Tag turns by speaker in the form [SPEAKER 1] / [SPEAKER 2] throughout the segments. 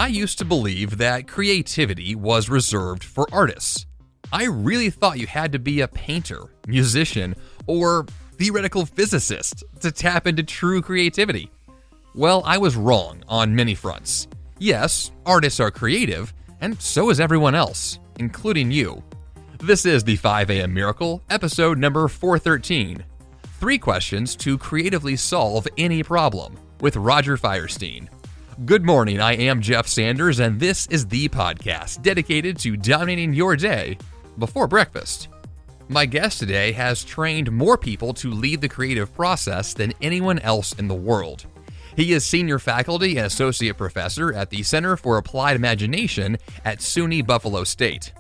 [SPEAKER 1] I used to believe that creativity was reserved for artists. I really thought you had to be a painter, musician, or theoretical physicist to tap into true creativity. Well, I was wrong on many fronts. Yes, artists are creative, and so is everyone else, including you. This is the 5 a.m. Miracle, episode number 413. 3 questions to creatively solve any problem, with Roger Firestien. Good morning, I am Jeff Sanders, and this is the podcast dedicated to dominating your day before breakfast. My guest today has trained more people to lead the creative process than anyone else in the world. He is senior faculty and associate professor at the Center for Applied Imagination at SUNY Buffalo State.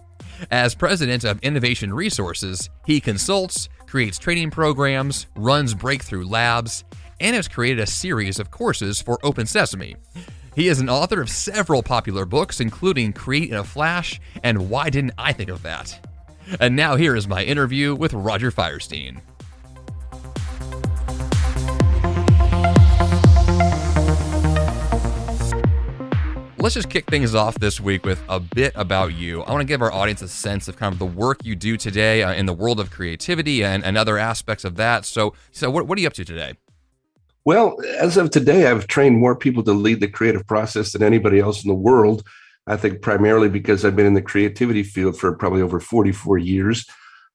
[SPEAKER 1] As president of Innovation Resources, he consults, creates training programs, runs breakthrough labs, and has created a series of courses for Open Sesame. He is an author of several popular books, including Create in a Flash and Why Didn't I Think of That? And now here is my interview with Roger Firestien. Let's just kick things off this week with a bit about you. I want to give our audience a sense of kind of the work you do today in the world of creativity and other aspects of that. So what are you up to today?
[SPEAKER 2] Well, as of today, I've trained more people to lead the creative process than anybody else in the world. I think primarily because I've been in the creativity field for probably over 44 years.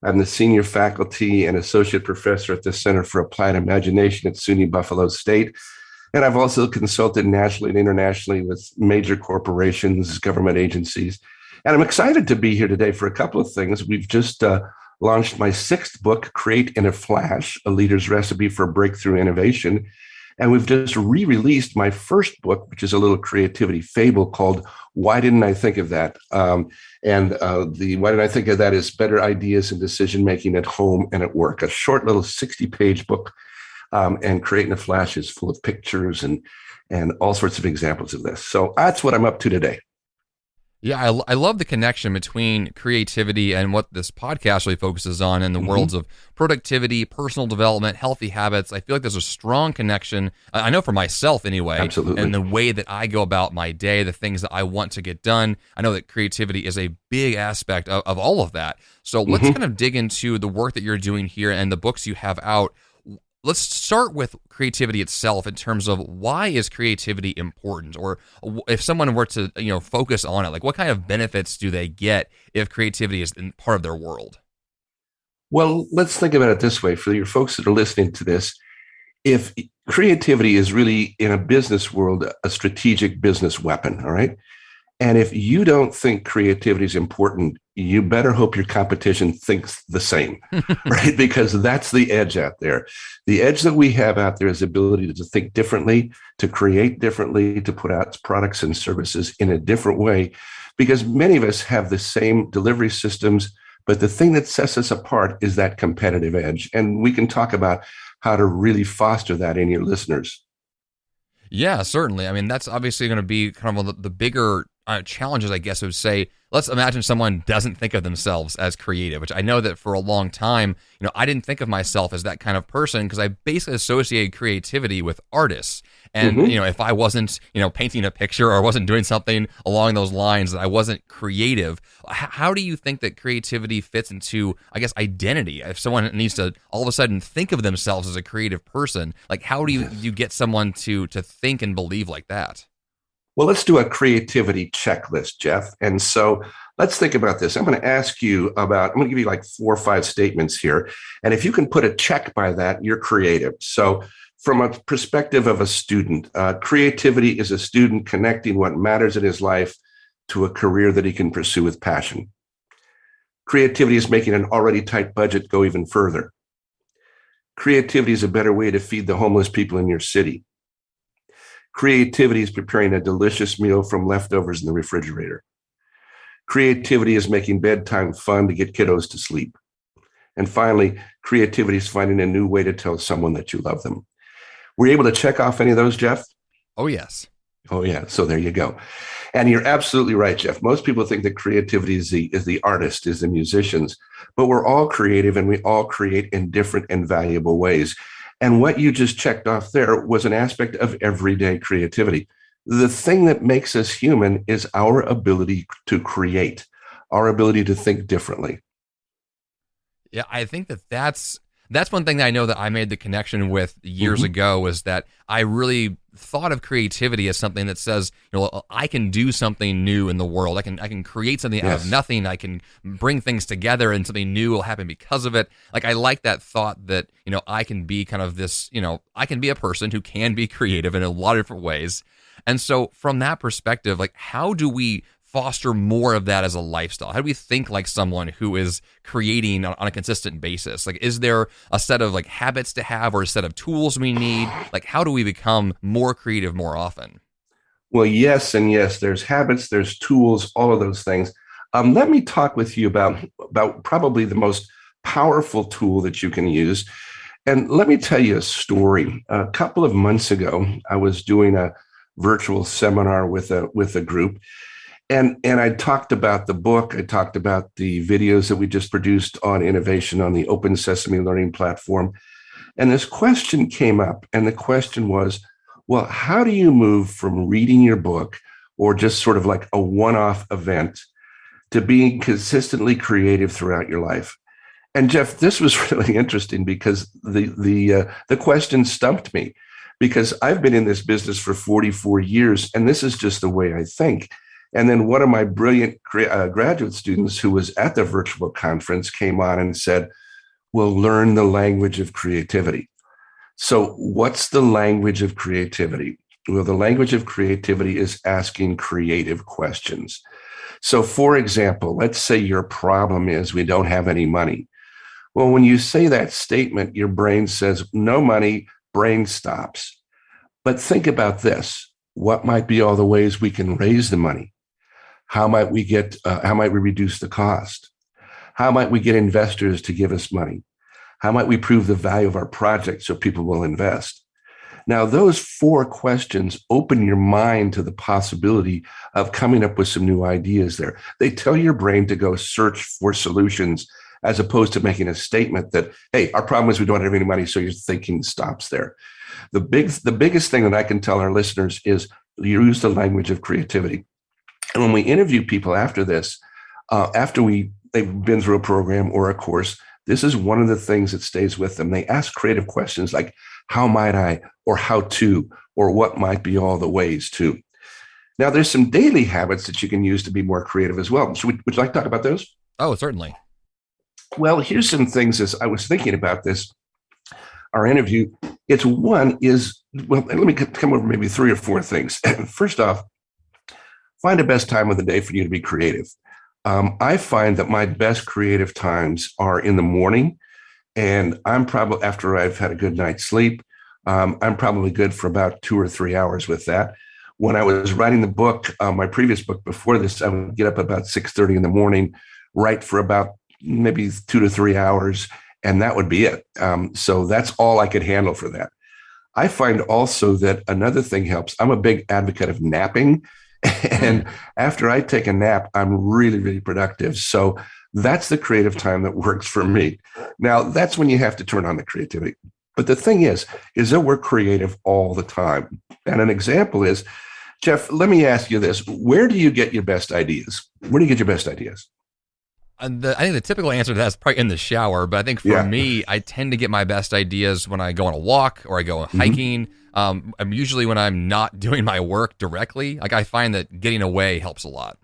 [SPEAKER 2] I'm the senior faculty and associate professor at the Center for Applied Imagination at SUNY Buffalo State. And I've also consulted nationally and internationally with major corporations, government agencies. And I'm excited to be here today for a couple of things. We've just launched my 6th book, Create in a Flash, A Leader's Recipe for Breakthrough Innovation. And we've just re-released my first book, which is a little creativity fable called Why Didn't I Think of That? The Why Didn't I Think of That is Better Ideas and Decision-Making at Home and at Work, a short little 60-page book. And Create in a Flash is full of pictures and all sorts of examples of this. So that's what I'm up to today.
[SPEAKER 1] Yeah, I love the connection between creativity and what this podcast really focuses on in the worlds of productivity, personal development, healthy habits. I feel like there's a strong connection, I know for myself anyway,
[SPEAKER 2] Absolutely.
[SPEAKER 1] And the way that I go about my day, the things that I want to get done. I know that creativity is a big aspect of all of that. So let's kind of dig into the work that you're doing here and the books you have out. Let's start with creativity itself in terms of why is creativity important, or if someone were to focus on it, like what kind of benefits do they get if creativity is part of their world?
[SPEAKER 2] Well, let's think about it this way for your folks that are listening to this. If creativity is really in a business world, a strategic business weapon, all right? And if you don't think creativity is important, you better hope your competition thinks the same, right? Because that's the edge out there. The edge that we have out there is the ability to think differently, to create differently, to put out products and services in a different way, because many of us have the same delivery systems, but the thing that sets us apart is that competitive edge. And we can talk about how to really foster that in your listeners.
[SPEAKER 1] Yeah, certainly. I mean, that's obviously going to be kind of the bigger challenges, I guess I would say. Let's imagine someone doesn't think of themselves as creative, which I know that for a long time, I didn't think of myself as that kind of person because I basically associated creativity with artists. And, if I wasn't, painting a picture or wasn't doing something along those lines, that I wasn't creative. How do you think that creativity fits into, I guess, identity? If someone needs to all of a sudden think of themselves as a creative person, like how do you get someone to think and believe like that?
[SPEAKER 2] Well, let's do a creativity checklist, Jeff. And so let's think about this. I'm going to give you like 4 or 5 statements here. And if you can put a check by that, you're creative. So from a perspective of a student, creativity is a student connecting what matters in his life to a career that he can pursue with passion. Creativity is making an already tight budget go even further. Creativity is a better way to feed the homeless people in your city. Creativity is preparing a delicious meal from leftovers in the refrigerator. Creativity is making bedtime fun to get kiddos to sleep. And finally, creativity is finding a new way to tell someone that you love them. Were you able to check off any of those, Jeff?
[SPEAKER 1] Oh, yes.
[SPEAKER 2] Oh, yeah. So there you go. And you're absolutely right, Jeff. Most people think that creativity is the artist, is the musicians, but we're all creative and we all create in different and valuable ways. And what you just checked off there was an aspect of everyday creativity. The thing that makes us human is our ability to create, our ability to think differently.
[SPEAKER 1] Yeah, I think that's one thing that I know that I made the connection with years
[SPEAKER 2] Mhm.
[SPEAKER 1] ago, is that I really thought of creativity as something that says, I can do something new in the world. I can create something out of
[SPEAKER 2] Yes.
[SPEAKER 1] nothing. I can bring things together and something new will happen because of it. Like, I like that thought that, I can be kind of this, I can be a person who can be creative in a lot of different ways. And so from that perspective, like, how do we foster more of that as a lifestyle? How do we think like someone who is creating on a consistent basis? Like, is there a set of like habits to have, or a set of tools we need? Like, how do we become more creative more often?
[SPEAKER 2] Well, yes, and yes, there's habits, there's tools, all of those things. Let me talk with you about probably the most powerful tool that you can use. And let me tell you a story. A couple of months ago, I was doing a virtual seminar with a group, and I talked about the book. I talked about the videos that we just produced on innovation on the Open Sesame Learning platform. And this question came up, and the question was, well, how do you move from reading your book or just sort of like a one-off event to being consistently creative throughout your life? And Jeff, this was really interesting because the question stumped me, because I've been in this business for 44 years, and this is just the way I think. And then one of my brilliant graduate students who was at the virtual conference came on and said, "Well, learn the language of creativity." So, what's the language of creativity? Well, the language of creativity is asking creative questions. So, for example, let's say your problem is we don't have any money. Well, when you say that statement, your brain says, no money, brain stops. But think about this. What might be all the ways we can raise the money? How might we reduce the cost? How might we get investors to give us money? How might we prove the value of our project so people will invest? Now, those four questions open your mind to the possibility of coming up with some new ideas there. They tell your brain to go search for solutions as opposed to making a statement that, hey, our problem is we don't have any money, so your thinking stops there. The biggest thing that I can tell our listeners is use the language of creativity. And when we interview people after this, they've been through a program or a course, this is one of the things that stays with them. They ask creative questions like, how might I, or how to, or what might be all the ways to. Now, there's some daily habits that you can use to be more creative as well. Would you like to talk about those?
[SPEAKER 1] Oh, certainly.
[SPEAKER 2] Well, here's some things as I was thinking about this, our interview. Well, let me come over maybe three or four things. First off, find the best time of the day for you to be creative. I find that my best creative times are in the morning, and I'm probably after I've had a good night's sleep. I'm probably good for about 2 or 3 hours with that. When I was writing the book, my previous book before this, I would get up about 6:30 in the morning, write for about maybe 2 to 3 hours, and that would be it. So that's all I could handle for that. I find also that another thing helps. I'm a big advocate of napping. And after I take a nap, I'm really, really productive. So that's the creative time that works for me. Now, that's when you have to turn on the creativity. But the thing is that we're creative all the time. And an example is, Jeff, let me ask you this. Where do you get your best ideas? Where do you get your best ideas?
[SPEAKER 1] I think the typical answer to that is probably in the shower. But I think for
[SPEAKER 2] Yeah.
[SPEAKER 1] me, I tend to get my best ideas when I go on a walk or I go hiking. I'm usually when I'm not doing my work directly. Like, I find that getting away helps a lot.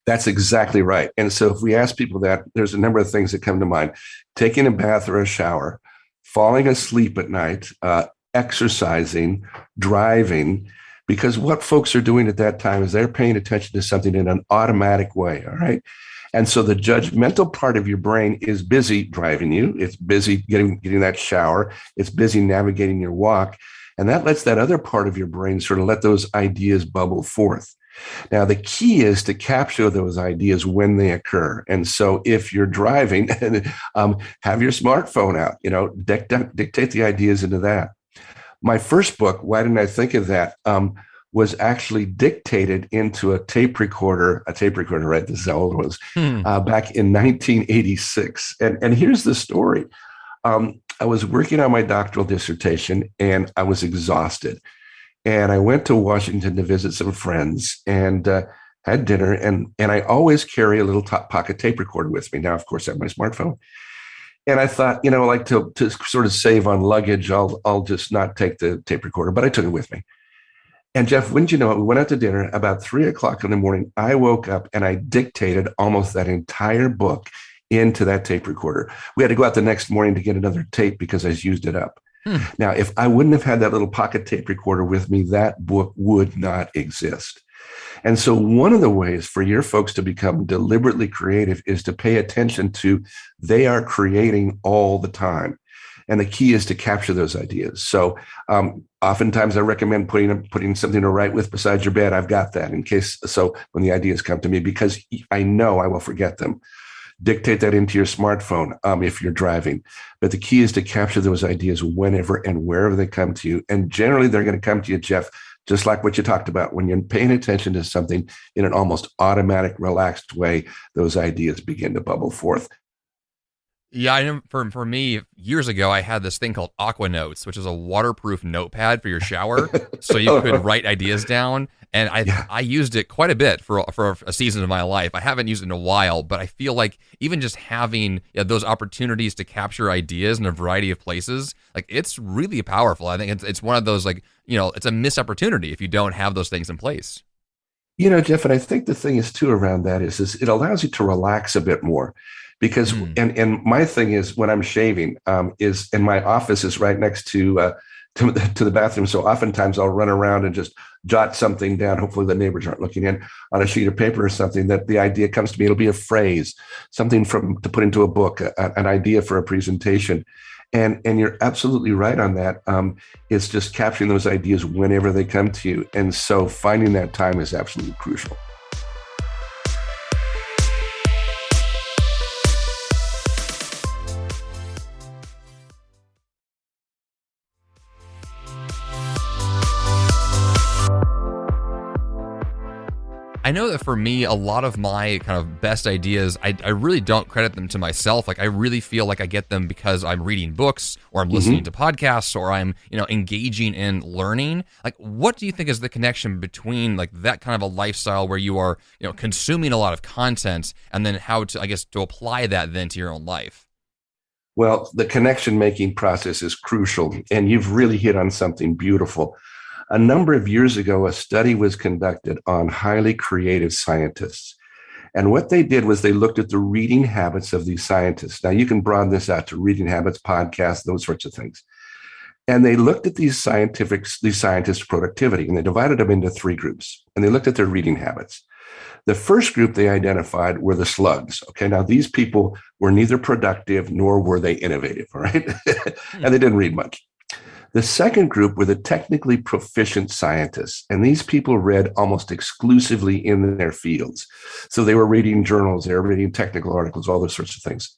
[SPEAKER 2] That's exactly right. And so if we ask people that, there's a number of things that come to mind. Taking a bath or a shower, falling asleep at night, exercising, driving, because what folks are doing at that time is they're paying attention to something in an automatic way. All right. And so the judgmental part of your brain is busy driving you. It's busy getting that shower. It's busy navigating your walk. And that lets that other part of your brain sort of let those ideas bubble forth. Now, the key is to capture those ideas when they occur. And so if you're driving, have your smartphone out, dictate the ideas into that. My first book, Why Didn't I Think of That? Was actually dictated into a tape recorder, right? This is how old it was, back in 1986. And here's the story. I was working on my doctoral dissertation and I was exhausted. And I went to Washington to visit some friends and had dinner. And I always carry a little top pocket tape recorder with me. Now, of course, I have my smartphone. And I thought, like to sort of save on luggage, I'll just not take the tape recorder, but I took it with me. And Jeff, wouldn't you know it, we went out to dinner about 3 o'clock in the morning. I woke up and I dictated almost that entire book into that tape recorder. We had to go out the next morning to get another tape because I used it up. Now, if I wouldn't have had that little pocket tape recorder with me, that book would not exist. And so one of the ways for your folks to become deliberately creative is to pay attention to they are creating all the time. And the key is to capture those ideas. So oftentimes I recommend putting something to write with beside your bed. I've got that in case. So when the ideas come to me, because I know I will forget them. Dictate that into your smartphone if you're driving. But the key is to capture those ideas whenever and wherever they come to you. And generally, they're going to come to you, Jeff, just like what you talked about. When you're paying attention to something in an almost automatic, relaxed way, those ideas begin to bubble forth.
[SPEAKER 1] Yeah, I know for me, years ago, I had this thing called Aqua Notes, which is a waterproof notepad for your shower. So you could write ideas down. And I used it quite a bit for a season of my life. I haven't used it in a while, but I feel like even just having those opportunities to capture ideas in a variety of places, like it's really powerful. I think it's one of those, like, it's a missed opportunity if you don't have those things in place.
[SPEAKER 2] Jeff, and I think the thing is too around that is it allows you to relax a bit more. Because and my thing is when I'm shaving and my office is right next to the bathroom. So oftentimes I'll run around and just jot something down. Hopefully the neighbors aren't looking in on a sheet of paper or something that the idea comes to me. It'll be a phrase, something to put into a book, an idea for a presentation. And you're absolutely right on that. It's just capturing those ideas whenever they come to you. And so finding that time is absolutely crucial.
[SPEAKER 1] I know that for me, a lot of my kind of best ideas, I really don't credit them to myself. Like, I really feel like I get them because I'm reading books or I'm listening to podcasts or I'm, engaging in learning. Like, what do you think is the connection between like that kind of a lifestyle where you are, consuming a lot of content and then how to, I guess, to apply that then to your own life?
[SPEAKER 2] Well, the connection making process is crucial, and you've really hit on something beautiful. A number of years ago, a study was conducted on highly creative scientists. And what they did was they looked at the reading habits of these scientists. Now, you can broaden this out to reading habits, podcasts, those sorts of things. And they looked at these scientists' productivity, and they divided them into three groups. And they looked at their reading habits. The first group they identified were the slugs. Okay, now these people were neither productive nor were they innovative, all right? And they didn't read much. The second group were the technically proficient scientists, and these people read almost exclusively in their fields. So they were reading journals, they were reading technical articles, all those sorts of things.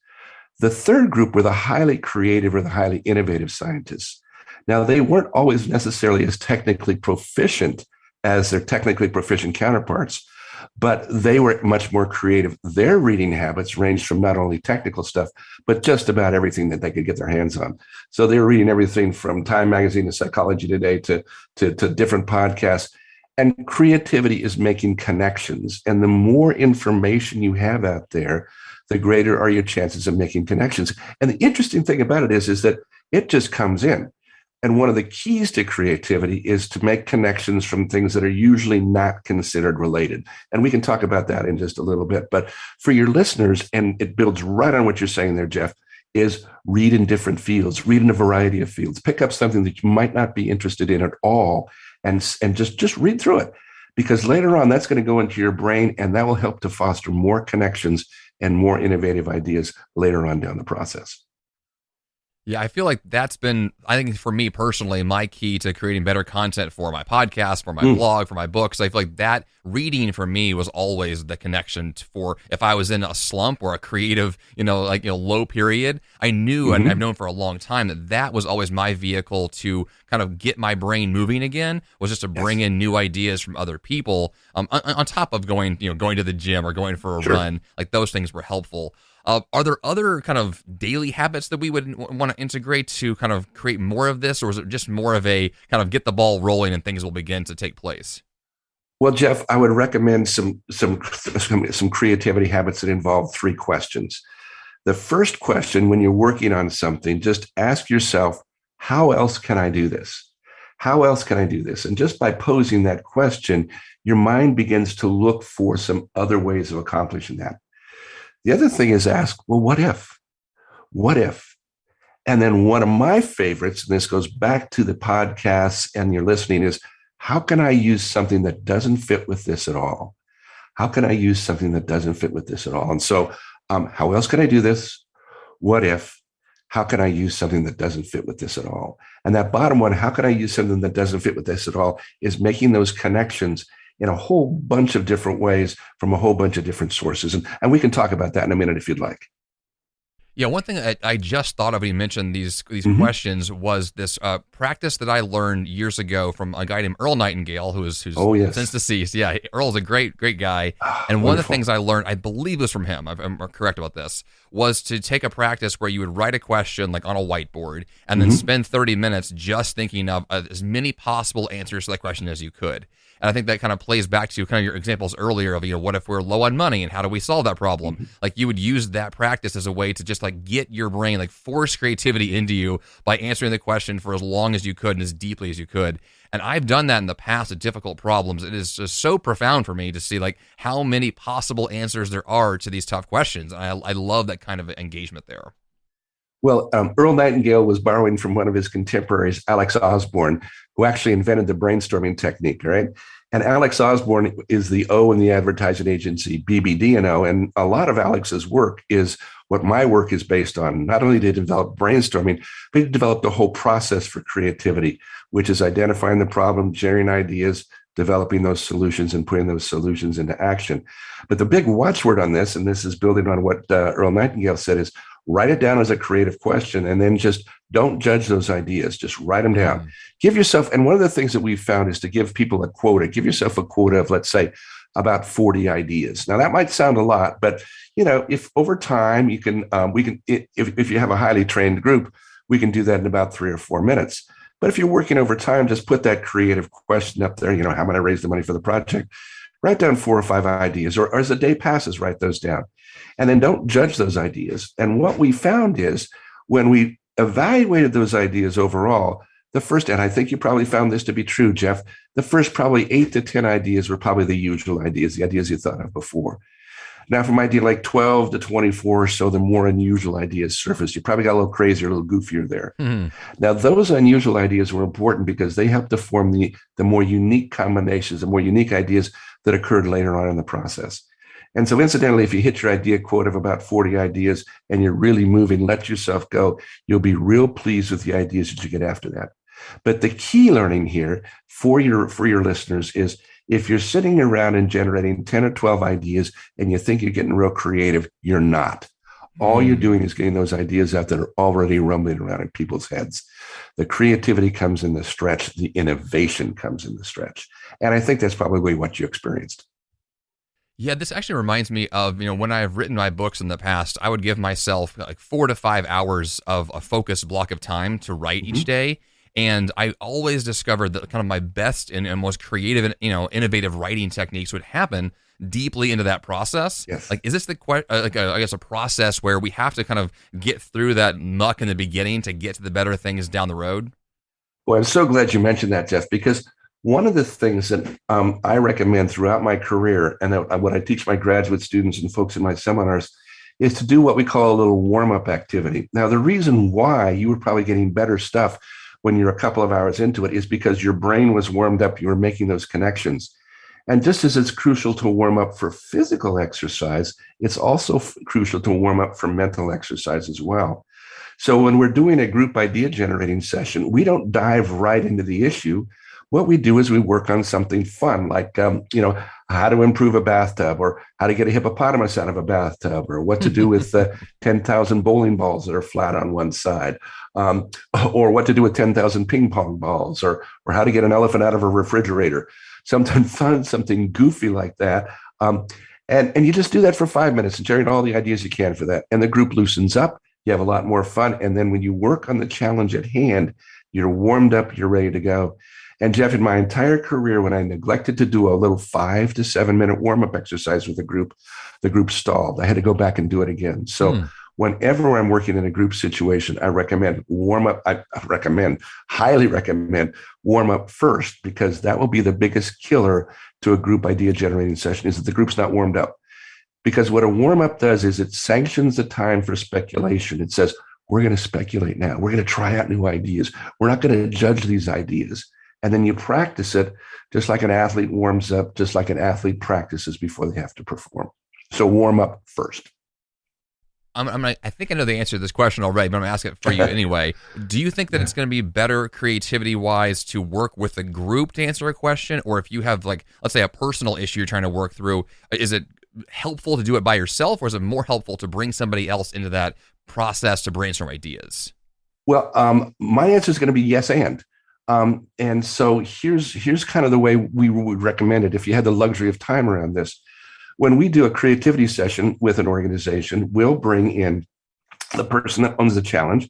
[SPEAKER 2] The third group were the highly creative or the highly innovative scientists. Now, they weren't always necessarily as technically proficient as their technically proficient counterparts, but they were much more creative. Their reading habits ranged from not only technical stuff, but just about everything that they could get their hands on. So they were reading everything from Time Magazine to Psychology Today to different podcasts. And creativity is making connections. And the more information you have out there, the greater are your chances of making connections. And the interesting thing about it is that it just comes in. And one of the keys to creativity is to make connections from things that are usually not considered related. And we can talk about that in just a little bit. But for your listeners, and it builds right on what you're saying there, Jeff, is read in different fields, read in a variety of fields, pick up something that you might not be interested in at all, and just read through it. Because later on, that's going to go into your brain, and that will help to foster more connections and more innovative ideas later on down the process.
[SPEAKER 1] Yeah, I feel like that's been, I think for me personally, my key to creating better content for my podcast, for my blog, for my books. I feel like that reading for me was always the connection for if I was in a slump or a creative, low period, I knew, and I've known for a long time that was always my vehicle to kind kind of get my brain moving again was just to bring in new ideas from other people. On top of going to the gym or going for a run, like those things were helpful. Are there other kind of daily habits that we would want to integrate to kind of create more of this, or is it just more of a kind of get the ball rolling and things will begin to take place?
[SPEAKER 2] Well, Jeff, I would recommend some creativity habits that involve 3 questions. The first question, when you're working on something, just ask yourself, how else can I do this? How else can I do this? And just by posing that question, your mind begins to look for some other ways of accomplishing that. The other thing is ask, well, what if? What if? And then one of my favorites, and this goes back to the podcasts and you're listening, is how can I use something that doesn't fit with this at all? How can I use something that doesn't fit with this at all? And so, how else can I do this? What if? How can I use something that doesn't fit with this at all? And that bottom one, how can I use something that doesn't fit with this at all, is making those connections in a whole bunch of different ways from a whole bunch of different sources. And we can talk about that in a minute if you'd like.
[SPEAKER 1] Yeah, one thing that I just thought of when you mentioned these questions was this practice that I learned years ago from a guy named Earl Nightingale, who's since deceased. Yeah, Earl's a great guy. And one of the things I learned, I believe was from him, I'm correct about this, was to take a practice where you would write a question like on a whiteboard and then spend 30 minutes just thinking of as many possible answers to that question as you could. And I think that kind of plays back to kind of your examples earlier of, what if we're low on money and how do we solve that problem? Like you would use that practice as a way to just like get your brain, like force creativity into you by answering the question for as long as you could and as deeply as you could. And I've done that in the past with difficult problems. It is just so profound for me to see like how many possible answers there are to these tough questions. And I love that kind of engagement there.
[SPEAKER 2] Well, Earl Nightingale was borrowing from one of his contemporaries, Alex Osborne, who actually invented the brainstorming technique, right? And Alex Osborne is the O in the advertising agency, BBD&O. And a lot of Alex's work is what my work is based on. Not only did he develop brainstorming, but he developed the whole process for creativity, which is identifying the problem, generating ideas, developing those solutions, and putting those solutions into action. But the big watchword on this, and this is building on what Earl Nightingale said, is write it down as a creative question and then just don't judge those ideas. Just write them down. Give yourself, and one of the things that we've found is to give people a quota. Give yourself a quota of, let's say, about 40 ideas. Now that might sound a lot, but if over time you can, if you have a highly trained group, we can do that in about 3 or 4 minutes. But if you're working over time, just put that creative question up there. How am I going to raise the money for the project? Write down 4 or 5 ideas, or as the day passes, write those down. And then don't judge those ideas. And what we found is when we evaluated those ideas overall, the first, and I think you probably found this to be true, Jeff, the first probably 8 to 10 ideas were probably the usual ideas, the ideas you thought of before. Now, from idea like 12 to 24 or so, the more unusual ideas surfaced. You probably got a little crazier, a little goofier there. Now, those unusual ideas were important because they helped to form the more unique combinations, the more unique ideas that occurred later on in the process. And so incidentally, if you hit your idea quote of about 40 ideas and you're really moving, let yourself go, you'll be real pleased with the ideas that you get after that. But the key learning here for your listeners is if you're sitting around and generating 10 or 12 ideas and you think you're getting real creative, you're not. All you're doing is getting those ideas out that are already rumbling around in people's heads. The creativity comes in the stretch. The innovation comes in the stretch. And I think that's probably what you experienced.
[SPEAKER 1] Yeah, this actually reminds me of, when I've written my books in the past, I would give myself like 4 to 5 hours of a focused block of time to write each day. And I always discovered that kind of my best and most creative and, innovative writing techniques would happen deeply into that process.
[SPEAKER 2] Yes.
[SPEAKER 1] Like, is this a process where we have to kind of get through that muck in the beginning to get to the better things down the road?
[SPEAKER 2] Well, I'm so glad you mentioned that, Jeff, because one of the things that I recommend throughout my career, and what I teach my graduate students and folks in my seminars, is to do what we call a little warm-up activity. Now, the reason why you were probably getting better stuff when you're a couple of hours into it is because your brain was warmed up, you were making those connections. And just as it's crucial to warm up for physical exercise, it's also crucial to warm up for mental exercise as well. So when we're doing a group idea generating session, we don't dive right into the issue. what we do is we work on something fun, like, how to improve a bathtub, or how to get a hippopotamus out of a bathtub, or what to do with 10,000 bowling balls that are flat on one side, um, or what to do with 10,000 ping pong balls, or how to get an elephant out of a refrigerator. Something fun, something goofy like that. And you just do that for 5 minutes and generate all the ideas you can for that. And the group loosens up. You have a lot more fun. And then when you work on the challenge at hand, you're warmed up, you're ready to go. And Jeff, in my entire career, when I neglected to do a little 5 to 7 minute warm up exercise with the group stalled. I had to go back and do it again. So whenever I'm working in a group situation, I recommend warm up. Highly recommend warm up first, because that will be the biggest killer to a group idea generating session, is that the group's not warmed up. Because what a warm up does is it sanctions the time for speculation. It says, we're going to speculate now. We're going to try out new ideas. We're not going to judge these ideas. And then you practice it just like an athlete warms up, just like an athlete practices before they have to perform. So warm up first.
[SPEAKER 1] I think I know the answer to this question already, but I'm going to ask it for you anyway. Do you think that it's going to be better creativity-wise to work with a group to answer a question? Or if you have, like, let's say a personal issue you're trying to work through, is it helpful to do it by yourself, or is it more helpful to bring somebody else into that process to brainstorm ideas?
[SPEAKER 2] Well, my answer is going to be yes and. And so here's kind of the way we would recommend it if you had the luxury of time around this. When we do a creativity session with an organization, we'll bring in the person that owns the challenge,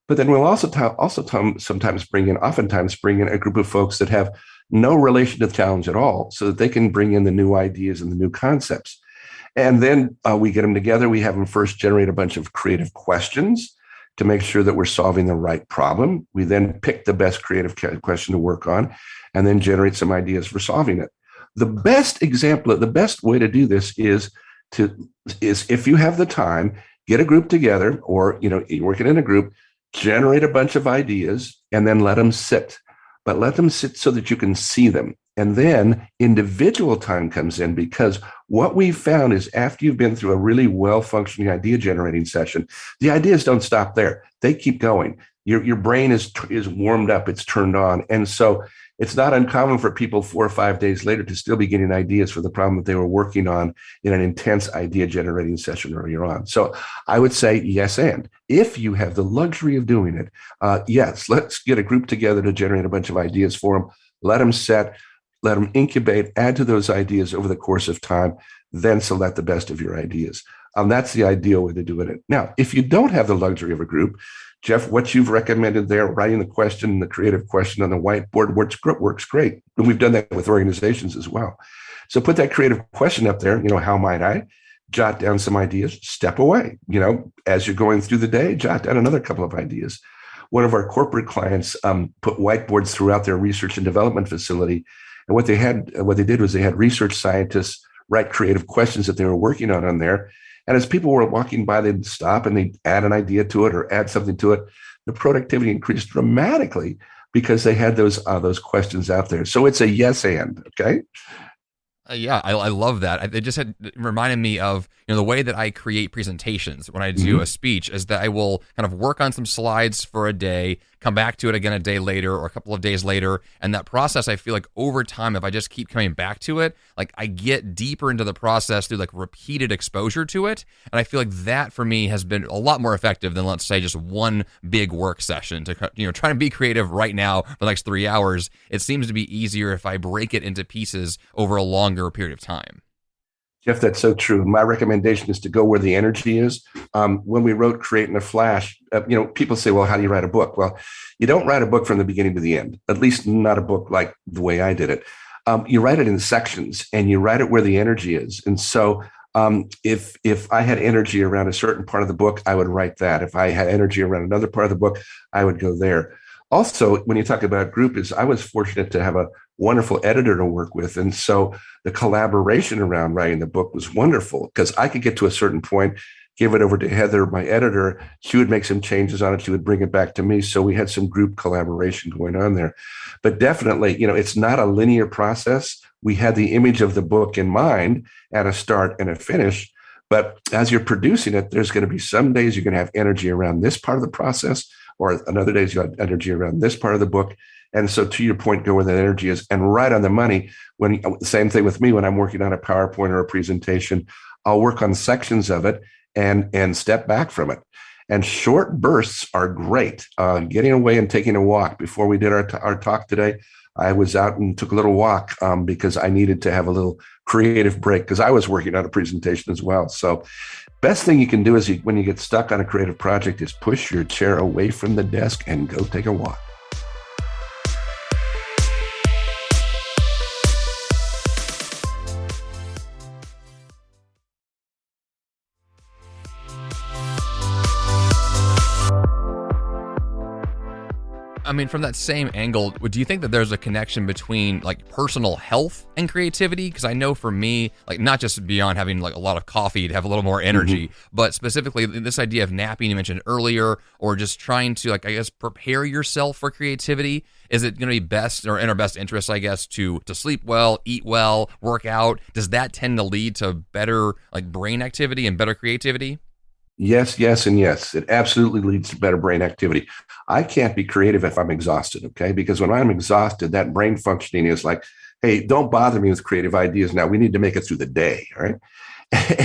[SPEAKER 2] but then we'll oftentimes bring in a group of folks that have no relation to the challenge at all, so that they can bring in the new ideas and the new concepts. And then we get them together. We have them first generate a bunch of creative questions to make sure that we're solving the right problem. We then pick the best creative question to work on, and then generate some ideas for solving it. The best way to do this is if you have the time, get a group together, or you're working in a group, generate a bunch of ideas, and then let them sit. But let them sit so that you can see them. And then individual time comes in, because what we've found is after you've been through a really well-functioning idea generating session, the ideas don't stop there. They keep going. Your brain is warmed up, it's turned on. And so it's not uncommon for people 4 or 5 days later to still be getting ideas for the problem that they were working on in an intense idea generating session earlier on. So I would say yes and. If you have the luxury of doing it, yes, let's get a group together to generate a bunch of ideas for them. Let them set, let them incubate, add to those ideas over the course of time, then select the best of your ideas. That's the ideal way to do it. Now, if you don't have the luxury of a group, Jeff, what you've recommended there, writing the question, the creative question on the whiteboard works great. And we've done that with organizations as well. So put that creative question up there, how might I? Jot down some ideas, step away. As you're going through the day, jot down another couple of ideas. One of our corporate clients put whiteboards throughout their research and development facility. And what they did was they had research scientists write creative questions that they were working on there. And as people were walking by, they'd stop and they'd add an idea to it or add something to it. The productivity increased dramatically because they had those questions out there. So it's a yes and, okay?
[SPEAKER 1] Yeah, I love that. It just reminded me of the way that I create presentations when I do a speech, is that I will kind of work on some slides for a day, come back to it again a day later or a couple of days later, and that process, I feel like over time, if I just keep coming back to it, like I get deeper into the process through like repeated exposure to it, and I feel like that for me has been a lot more effective than, let's say, just one big work session to try to be creative right now for the next 3 hours. It seems to be easier if I break it into pieces over a longer period of time.
[SPEAKER 2] Jeff, that's so true. My recommendation is to go where the energy is. When we wrote Create in a Flash, people say, well, how do you write a book? Well, you don't write a book from the beginning to the end, at least not a book like the way I did it. You write it in sections, and you write it where the energy is. And so if I had energy around a certain part of the book, I would write that. If I had energy around another part of the book, I would go there. Also, when you talk about group, I was fortunate to have a wonderful editor to work with. And so the collaboration around writing the book was wonderful, because I could get to a certain point, give it over to Heather, my editor. She would make some changes on it. She would bring it back to me. So we had some group collaboration going on there. But definitely, it's not a linear process. We had the image of the book in mind at a start and a finish. But as you're producing it, there's going to be some days you're going to have energy around this part of the process, or another days you have energy around this part of the book. And so to your point, go where that energy is, and right on the money. Same thing with me when I'm working on a PowerPoint or a presentation, I'll work on sections of it and step back from it. And short bursts are great. Getting away and taking a walk. Before we did our talk today, I was out and took a little walk because I needed to have a little creative break because I was working on a presentation as well. So best thing you can do is when you get stuck on a creative project is push your chair away from the desk and go take a walk.
[SPEAKER 1] I mean, from that same angle, do you think that there's a connection between like personal health and creativity? Because I know for me, like not just beyond having like a lot of coffee to have a little more energy, but specifically this idea of napping you mentioned earlier, or just trying to like, I guess, prepare yourself for creativity. Is it going to be best or in our best interest, I guess, to sleep well, eat well, work out? Does that tend to lead to better like brain activity and better creativity?
[SPEAKER 2] Yes, yes, and yes. It absolutely leads to better brain activity. I can't be creative if I'm exhausted, okay? Because when I'm exhausted, that brain functioning is like, hey, don't bother me with creative ideas now. We need to make it through the day, all right?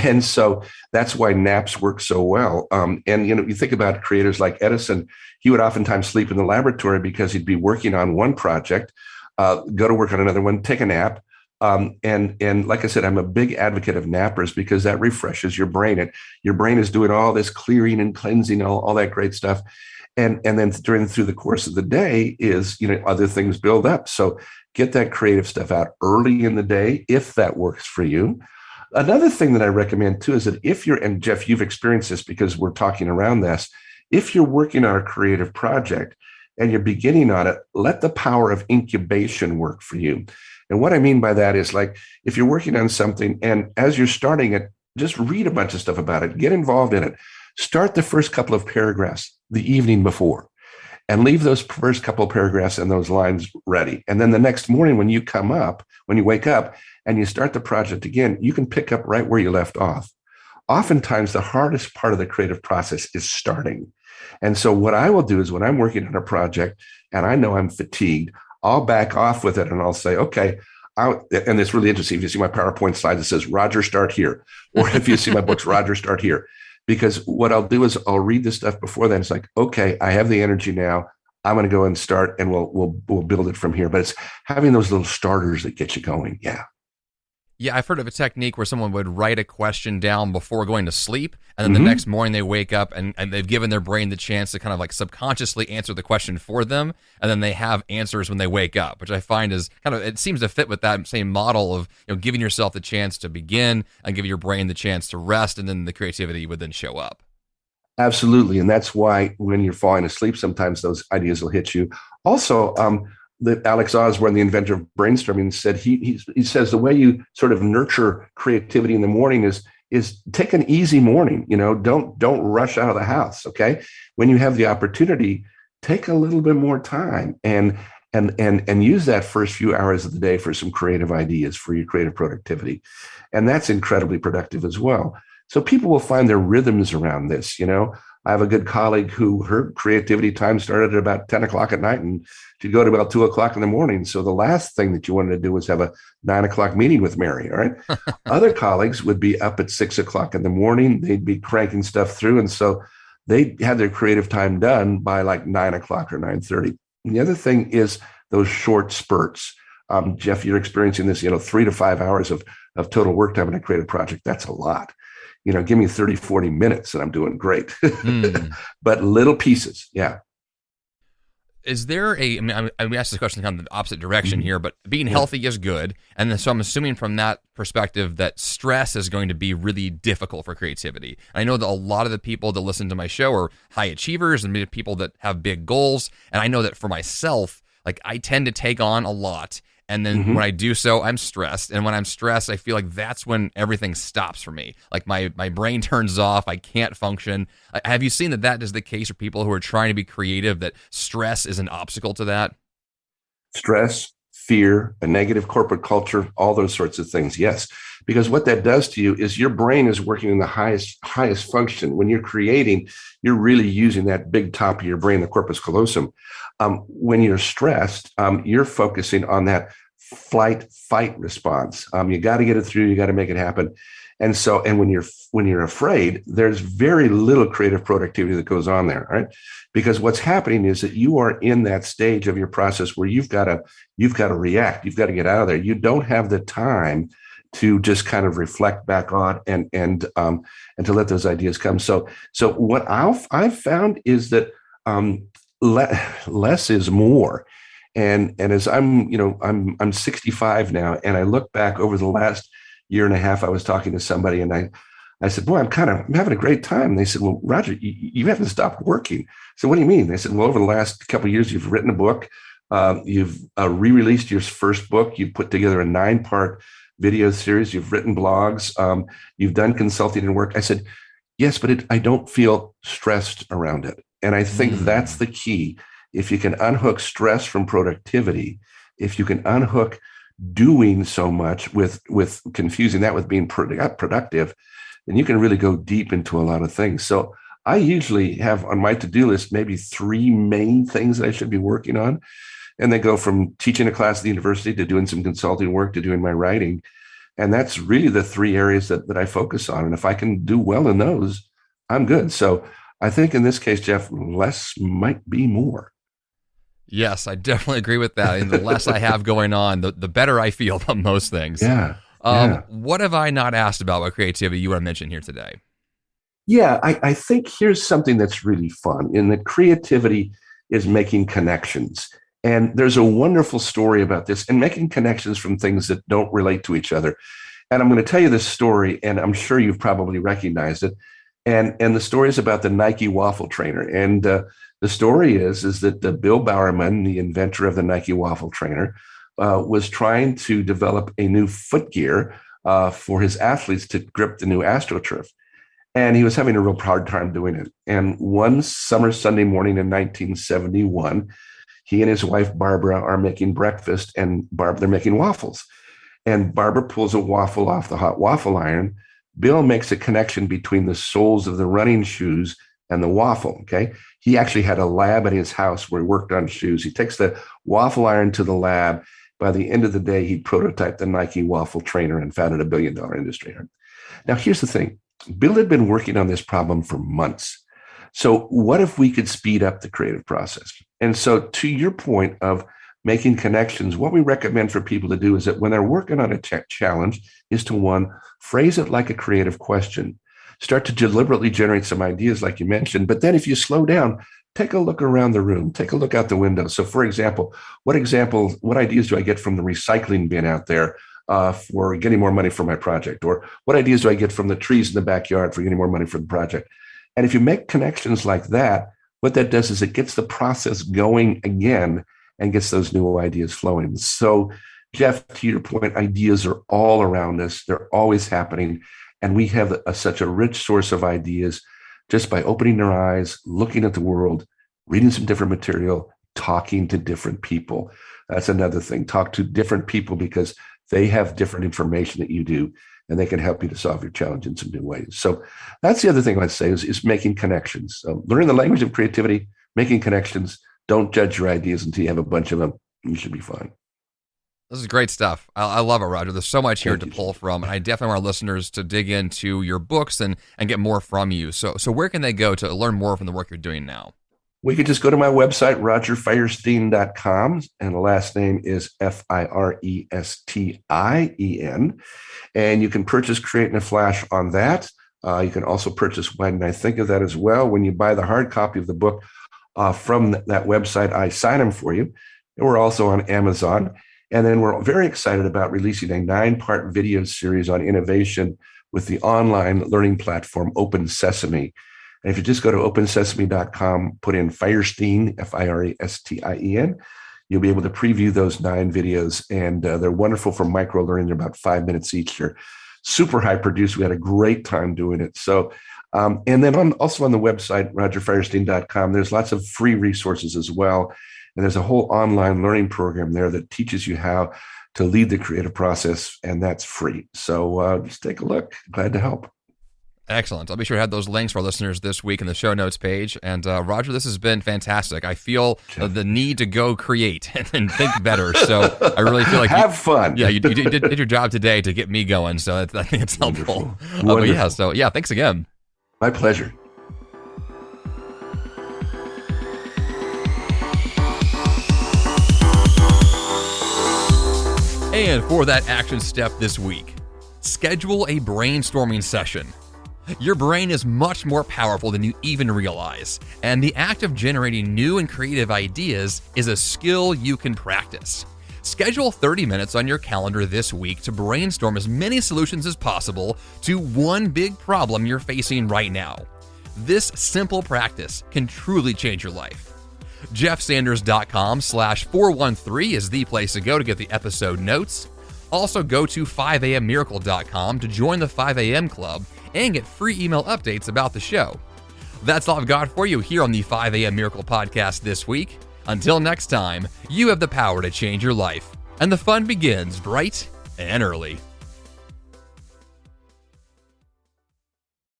[SPEAKER 2] And so that's why naps work so well. And, you think about creators like Edison, he would oftentimes sleep in the laboratory because he'd be working on one project, go to work on another one, take a nap. And like I said, I'm a big advocate of nappers because that refreshes your brain. And your brain is doing all this clearing and cleansing, all that great stuff. And then through the course of the day is, other things build up. So get that creative stuff out early in the day, if that works for you. Another thing that I recommend too is that and Jeff, you've experienced this because we're talking around this, if you're working on a creative project and you're beginning on it, let the power of incubation work for you. And what I mean by that is like, if you're working on something and as you're starting it, just read a bunch of stuff about it, get involved in it. Start the first couple of paragraphs the evening before and leave those first couple of paragraphs and those lines ready. And then the next morning when you wake up and you start the project again, you can pick up right where you left off. Oftentimes, the hardest part of the creative process is starting. And so what I will do is when I'm working on a project and I know I'm fatigued, I'll back off with it and I'll say, okay, and it's really interesting. If you see my PowerPoint slide that says, Roger, start here. Or if you see my books, Roger, start here. Because what I'll do is I'll read this stuff before then. It's like, okay, I have the energy now. I'm going to go and start and we'll build it from here. But it's having those little starters that get you going. Yeah.
[SPEAKER 1] Yeah, I've heard of a technique where someone would write a question down before going to sleep, and then the next morning they wake up and they've given their brain the chance to kind of like subconsciously answer the question for them, and then they have answers when they wake up, which I find is kind of, it seems to fit with that same model of giving yourself the chance to begin and give your brain the chance to rest, and then the creativity would then show up.
[SPEAKER 2] Absolutely. And that's why when you're falling asleep, sometimes those ideas will hit you. Also, Alex Osborne, the inventor of brainstorming, said he says the way you sort of nurture creativity in the morning is take an easy morning. Don't rush out of the house. Okay, when you have the opportunity, take a little bit more time and use that first few hours of the day for some creative ideas for your creative productivity, and that's incredibly productive as well. So people will find their rhythms around this. I have a good colleague who her creativity time started at about 10 o'clock at night and she'd go to about 2 o'clock in the morning. So the last thing that you wanted to do was have a 9 o'clock meeting with Mary. All right. Other colleagues would be up at 6 o'clock in the morning. They'd be cranking stuff through. And so they had their creative time done by like 9 o'clock or 9:30. And the other thing is those short spurts. Jeff, you're experiencing this, 3 to 5 hours of total work time in a creative project. That's a lot. Give me 30, 40 minutes and I'm doing great. But little pieces. Yeah.
[SPEAKER 1] Is there I asked this question kind of the opposite direction here, but being healthy is good. And then, so I'm assuming from that perspective that stress is going to be really difficult for creativity. And I know that a lot of the people that listen to my show are high achievers and people that have big goals. And I know that for myself, like I tend to take on a lot. And then when I do so, I'm stressed. And when I'm stressed, I feel like that's when everything stops for me. Like my brain turns off. I can't function. Have you seen that is the case for people who are trying to be creative, that stress is an obstacle to that?
[SPEAKER 2] Stress, fear, a negative corporate culture, all those sorts of things. Yes, because what that does to you is your brain is working in the highest function. When you're creating, you're really using that big top of your brain, the corpus callosum. When you're stressed, you're focusing on that flight fight response. You got to get it through. You got to make it happen. And so, and when you're afraid, there's very little creative productivity that goes on there, right? Because what's happening is that you are in that stage of your process where you've got to react. You've got to get out of there. You don't have the time to just kind of reflect back on and to let those ideas come. So what I've found is that less is more. And as I'm 65 now, and I look back over the last year and a half, I was talking to somebody and I said, boy, I'm having a great time. And they said, well, Roger, you haven't stopped working. So what do you mean? They said, well, over the last couple of years, you've written a book. You've re-released your first book. You put together a 9-part video series. You've written blogs. You've done consulting and work. I said, yes, but I don't feel stressed around it. And I think that's the key. If you can unhook stress from productivity, if you can unhook doing so much with confusing that with being productive, then you can really go deep into a lot of things. So I usually have on my to-do list maybe 3 main things that I should be working on. And they go from teaching a class at the university to doing some consulting work to doing my writing. And that's really the 3 areas that I focus on. And if I can do well in those, I'm good. So I think in this case, Jeff, less might be more.
[SPEAKER 1] Yes, I definitely agree with that. And the less I have going on, the better I feel about most things.
[SPEAKER 2] Yeah.
[SPEAKER 1] What have I not asked about creativity you want to mention here today?
[SPEAKER 2] Yeah, I think here's something that's really fun in that creativity is making connections. And there's a wonderful story about this and making connections from things that don't relate to each other. And I'm going to tell you this story, and I'm sure you've probably recognized it. And the story is about the Nike waffle trainer. And the story is that Bill Bowerman, the inventor of the Nike waffle trainer, was trying to develop a new foot gear for his athletes to grip the new AstroTurf. And he was having a real hard time doing it. And one summer Sunday morning in 1971, he and his wife, Barbara, are making breakfast, and they're making waffles. And Barbara pulls a waffle off the hot waffle iron. Bill makes a connection between the soles of the running shoes and the waffle, okay? He actually had a lab at his house where he worked on shoes. He takes the waffle iron to the lab. By the end of the day, he prototyped the Nike waffle trainer and founded $1 billion industry. Now, here's the thing. Bill had been working on this problem for months. So what if we could speed up the creative process? And so to your point of making connections, what we recommend for people to do is that when they're working on a challenge is to, 1, phrase it like a creative question. Start to deliberately generate some ideas like you mentioned. But then if you slow down, take a look around the room, take a look out the window. So for example, what ideas do I get from the recycling bin out there for getting more money for my project? Or what ideas do I get from the trees in the backyard for getting more money for the project? And if you make connections like that, what that does is it gets the process going again and gets those new ideas flowing. So Jeff, to your point, ideas are all around us. They're always happening. And we have such a rich source of ideas just by opening our eyes, looking at the world, reading some different material, talking to different people. That's another thing. Talk to different people because they have different information that you do, and they can help you to solve your challenge in some new ways. So that's the other thing I'd say is making connections. So learning the language of creativity, making connections. Don't judge your ideas until you have a bunch of them. You should be fine.
[SPEAKER 1] This is great stuff. I love it, Roger. There's so much here to pull from, and I definitely want our listeners to dig into your books and get more from you. So where can they go to learn more from the work you're doing now?
[SPEAKER 2] We could just go to my website, rogerfirestien.com, and the last name is Firestien. And you can purchase Create in a Flash on that. You can also purchase Why Didn't I Think of That as well. When you buy the hard copy of the book from that website, I sign them for you. And we're also on Amazon. And then we're very excited about releasing a 9-part video series on innovation with the online learning platform Open Sesame. And if you just go to opensesame.com, put in Firestien, Firestien, you'll be able to preview those 9 videos. And they're wonderful for micro learning. They're about 5 minutes each. They're super high produced. We had a great time doing it. So, and then also on the website, rogerfirestien.com, there's lots of free resources as well. And there's a whole online learning program there that teaches you how to lead the creative process, and that's free. So just take a look. Glad to help.
[SPEAKER 1] Excellent. I'll be sure to have those links for our listeners this week in the show notes page. And Roger, this has been fantastic. I feel the need to go create and think better. So I really feel like
[SPEAKER 2] have fun.
[SPEAKER 1] Yeah, you did your job today to get me going. So I think it's helpful.
[SPEAKER 2] Wonderful.
[SPEAKER 1] But thanks again.
[SPEAKER 2] My pleasure.
[SPEAKER 1] And for that action step this week, schedule a brainstorming session. Your brain is much more powerful than you even realize, and the act of generating new and creative ideas is a skill you can practice. Schedule 30 minutes on your calendar this week to brainstorm as many solutions as possible to one big problem you're facing right now. This simple practice can truly change your life. jeffsanders.com/413 is the place to go to get the episode notes. Also go to 5ammiracle.com to join the 5 a.m. club and get free email updates about the show. That's all I've got for you here on the 5 a.m. Miracle podcast this week. Until next time, you have the power to change your life, and the fun begins bright and early.